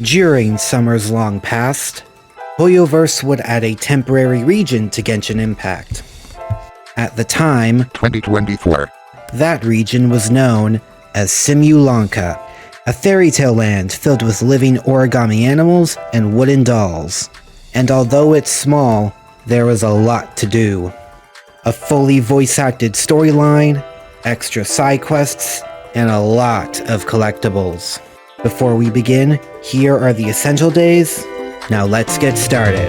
During summers long past, HOYO-verse would add a temporary region to Genshin Impact. At the time, 2024, that region was known as Simulanka, a fairy tale land filled with living origami animals and wooden dolls. And although it's small, there was a lot to do. A fully voice-acted storyline, extra side quests, and a lot of collectibles. Before we begin, here are the essential days. Now let's get started.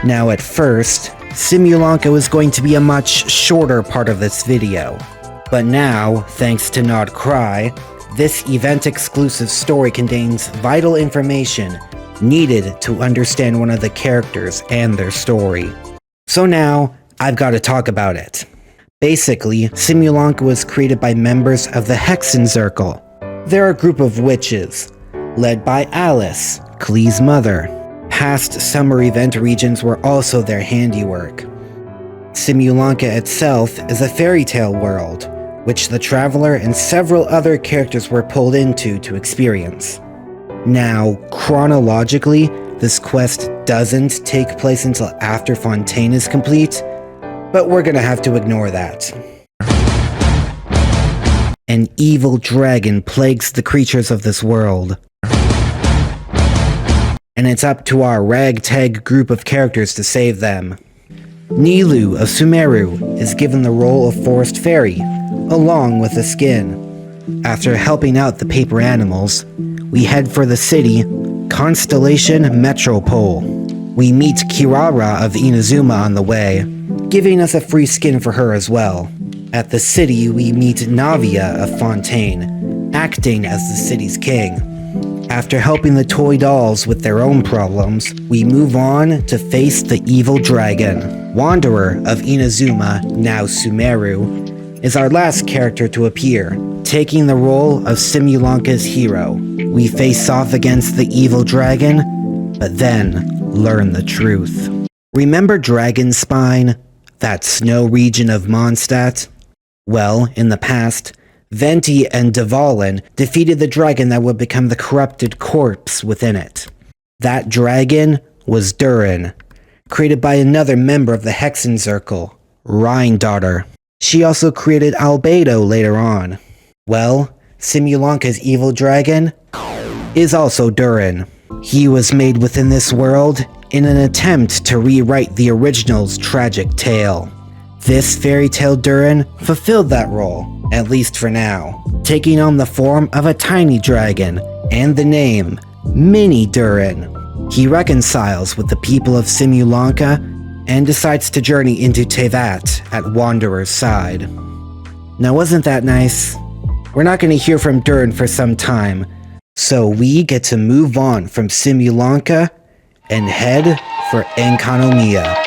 Now at first, Simulanka was going to be a much shorter part of this video. But now, thanks to Nod Cry, this event-exclusive story contains vital information needed to understand one of the characters and their story. So now, I've got to talk about it. Basically, Simulanka was created by members of the Hexen Circle. They're a group of witches, led by Alice, Klee's mother. Past summer event regions were also their handiwork. Simulanka itself is a fairy tale world, which the Traveler and several other characters were pulled into to experience. Now, chronologically, this quest doesn't take place until after Fontaine is complete, but we're gonna have to ignore that. An evil dragon plagues the creatures of this world. And it's up to our ragtag group of characters to save them. Nilou of Sumeru is given the role of Forest Fairy, along with a skin. After helping out the paper animals, we head for the city, Constellation Metropole. We meet Kirara of Inazuma on the way, giving us a free skin for her as well. At the city, we meet Navia of Fontaine, acting as the city's king. After helping the toy dolls with their own problems, we move on to face the evil dragon. Wanderer of Inazuma, now Sumeru, is our last character to appear, taking the role of Simulanka's hero. We face off against the evil dragon, but then learn the truth. Remember Dragonspine, that snow region of Mondstadt? Well, in the past, Venti and Dvalin defeated the dragon that would become the corrupted corpse within it. That dragon was Durin, created by another member of the Hexen Circle, Rhine-daughter. She also created Albedo later on. Well, Simulanka's evil dragon is also Durin. He was made within this world in an attempt to rewrite the original's tragic tale. This fairy tale Durin fulfilled that role, at least for now, taking on the form of a tiny dragon and the name Mini Durin. He reconciles with the people of Simulanka and decides to journey into Teyvat at Wanderer's side. Now wasn't that nice? We're not going to hear from Durin for some time, so we get to move on from Simulanka and head for Enkanomiya.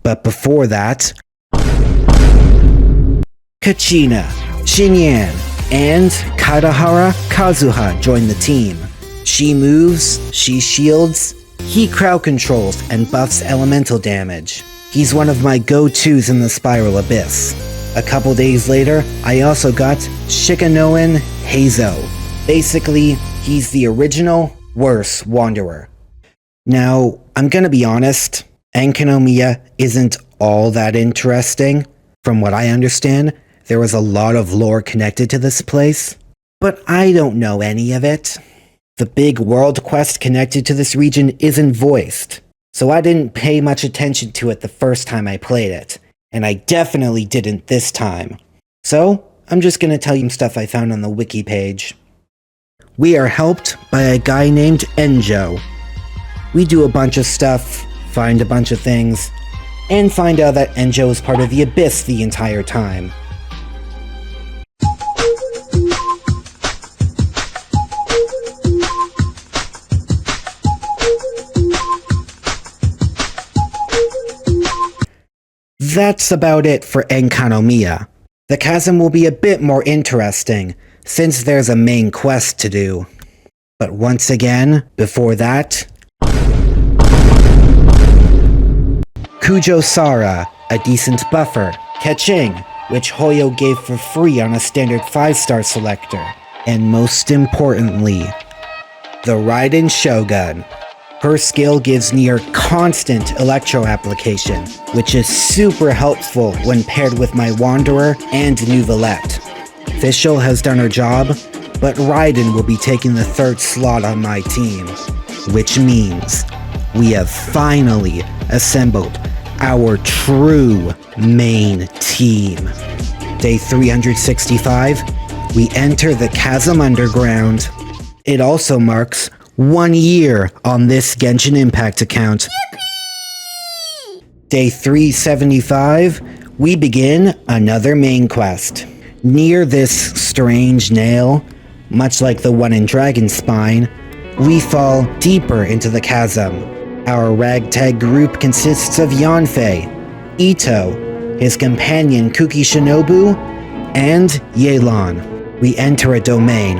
But before that, Kachina, Xinyan, and Kadahara Kazuha join the team. She moves, she shields, he crowd controls and buffs elemental damage. He's one of my go-tos in the Spiral Abyss. A couple days later, I also got Shikanoen Heizo. Basically, he's the original, worse Wanderer. Now, I'm gonna be honest, Enkanomiya isn't all that interesting. From what I understand, there was a lot of lore connected to this place, but I don't know any of it. The big world quest connected to this region isn't voiced, so I didn't pay much attention to it the first time I played it, and I definitely didn't this time. So, I'm just gonna tell you some stuff I found on the wiki page. We are helped by a guy named Enjo. We do a bunch of stuff, find a bunch of things, and find out that Enjo is part of the Abyss the entire time. That's about it for Enkanomiya. The chasm will be a bit more interesting, since there's a main quest to do. But once again, before that... Kujo-Sara, a decent buffer. Kaching, which Hoyo gave for free on a standard 5-star selector. And most importantly, the Raiden Shogun. Her skill gives near constant electro application, which is super helpful when paired with my Wanderer and Nuvolette. Fischl has done her job, but Raiden will be taking the 3rd slot on my team, which means we have finally assembled our true main team. Day 365, we enter the Chasm Underground. It also marks 1 year on this Genshin Impact account. Yippee! Day 375, we begin another main quest. Near this strange nail, much like the one in Dragonspine, we fall deeper into the chasm. Our ragtag group consists of Yanfei, Ito, his companion Kuki Shinobu, and Yelan. We enter a domain,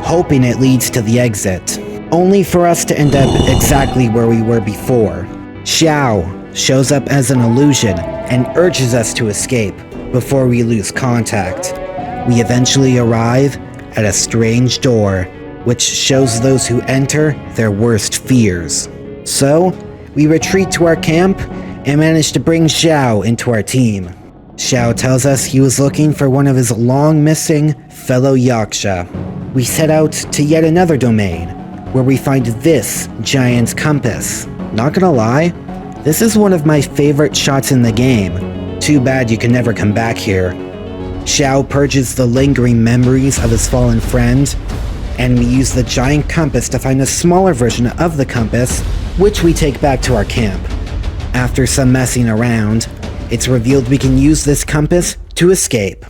hoping it leads to the exit, only for us to end up exactly where we were before. Xiao shows up as an illusion and urges us to escape before we lose contact. We eventually arrive at a strange door, which shows those who enter their worst fears. So, we retreat to our camp and manage to bring Xiao into our team. Xiao tells us he was looking for one of his long-missing fellow Yaksha. We set out to yet another domain, where we find this giant compass. Not gonna lie, this is one of my favorite shots in the game. Too bad you can never come back here. Xiao purges the lingering memories of his fallen friend, and we use the giant compass to find a smaller version of the compass, which we take back to our camp. After some messing around, it's revealed we can use this compass to escape.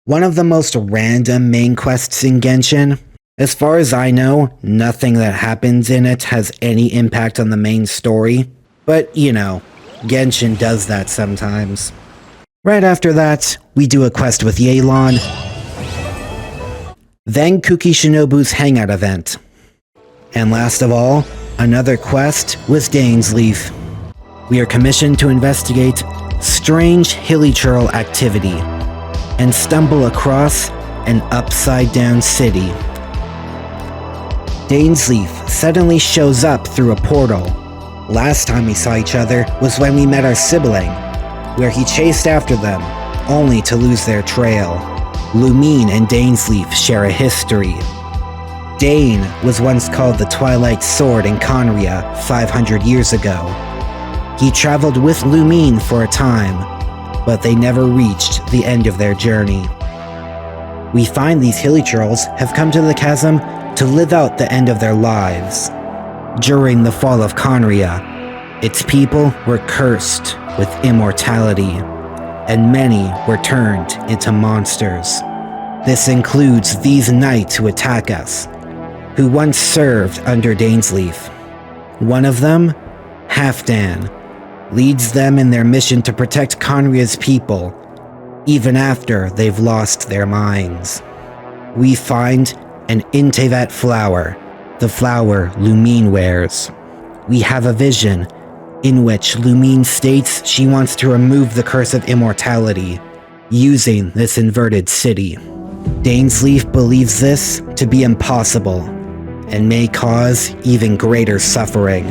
One of the most random main quests in Genshin. As far as I know, nothing that happens in it has any impact on the main story. But, you know, Genshin does that sometimes. Right after that, we do a quest with Yelan. Then Kuki Shinobu's hangout event. And last of all, another quest with Dainsleif. We are commissioned to investigate strange hilichurl activity and stumble across an upside-down city. Dainsleif suddenly shows up through a portal. Last time we saw each other was when we met our sibling, where he chased after them, only to lose their trail. Lumine and Dainsleif share a history. Dane was once called the Twilight Sword in Conria 500 years ago. He traveled with Lumine for a time, but they never reached the end of their journey. We find these hilichurls have come to the chasm to live out the end of their lives. During the fall of Conria, its people were cursed with immortality, and many were turned into monsters. This includes these knights who attack us, who once served under Dainsleif. One of them, Halfdan, leads them in their mission to protect Conria's people, even after they've lost their minds. We find an Intevat flower, the flower Lumine wears. We have a vision in which Lumine states she wants to remove the curse of immortality, using this inverted city. Dainsleif believes this to be impossible, and may cause even greater suffering.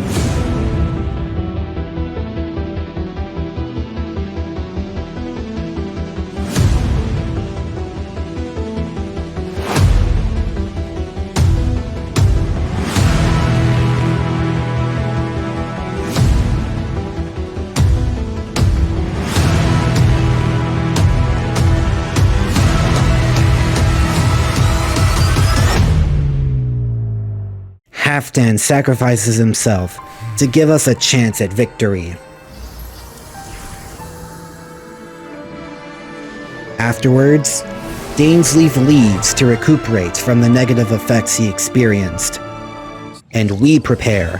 Halfdan sacrifices himself to give us a chance at victory. Afterwards, Dainsleif leaves to recuperate from the negative effects he experienced, and we prepare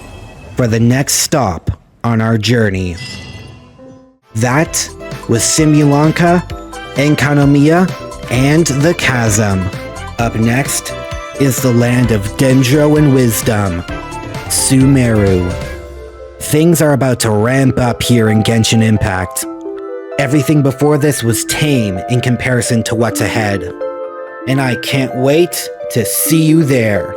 for the next stop on our journey. That was Simulanka, Enkanomiya, and the Chasm. Up next is the land of Dendro and Wisdom, Sumeru. Things are about to ramp up here in Genshin Impact. Everything before this was tame in comparison to what's ahead, and I can't wait to see you there.